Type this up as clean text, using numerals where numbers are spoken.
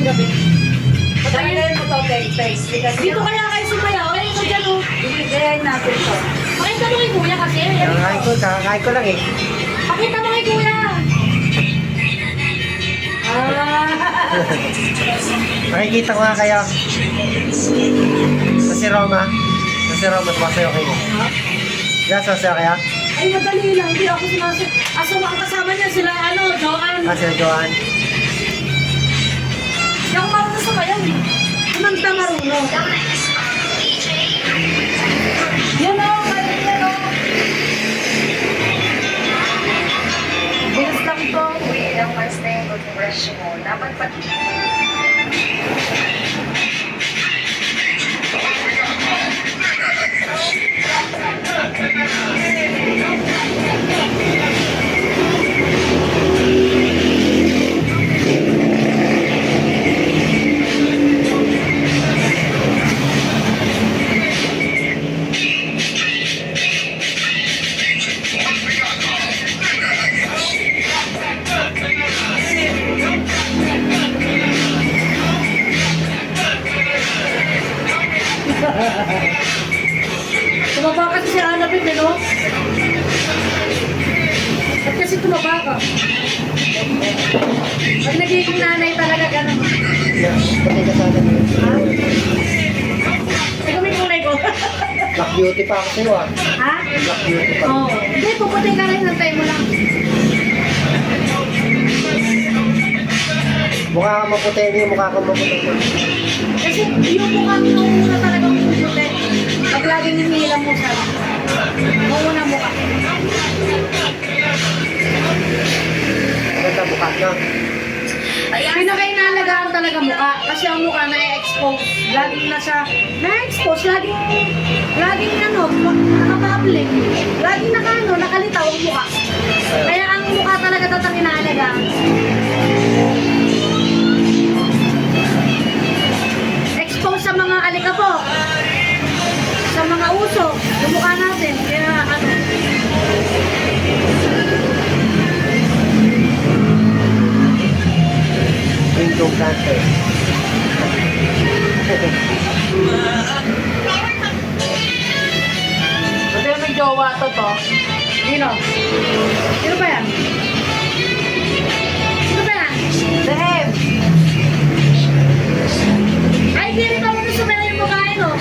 gabi. Patayin mo to, face. Dito kaya kayo sumayaw. Ayun ko dyan oh. Ibigay natin to. Pakita mo kay kuya kasi. Kakain ko lang eh. Pakita mo kay kuya. Makikita ko nga kayo. Sa si Roma. Sa si Roma, sumasayo kayo. Yes, sumasayo kayo? Ay, madali lang. Hindi ako sumasayaw. Asa ang kasama niya sila, Joanne. Sila Joanne. Hindi ako marunong sumayaw eh. Kumanta marunong. Yan o, yan o. Bilis lang to. Ilang months na yung brush mo. Dapat pa... Tumaba kasi si Annabelle, no? Ba't kasi tumaba ka? Pag nagiging nanay talaga, gano'n. Pati ka sana. Ha? Ikaw may kulay ko. Black beauty pa ako sa'yo ah. Ha? Black beauty pa. Oo. Hindi, puputi ka lang, hintay mo lang. Mukha kang maputi, hindi yung mukha kang maputi. Kasi yung mukha mo na talagang puputi. Pag laging hinihilang mo siya. Mauna mukha. Maganda mukha na. Pinakainalagaan talaga mukha. Kasi ang mukha na-expose. Laging na-expose. Laging nakapublic. Laging nakalitaw ang mukha. Kaya ang mukha talaga tatang inaalagaan. Expose sa mga alikabok. Sa mga usok. Yung mukha natin. Kaya Window planter. Kasi may jowa to. Sino? Sino ba yan? Sino ba yan? Dave! Ay, hindi rin ako na sumela yung mukha no?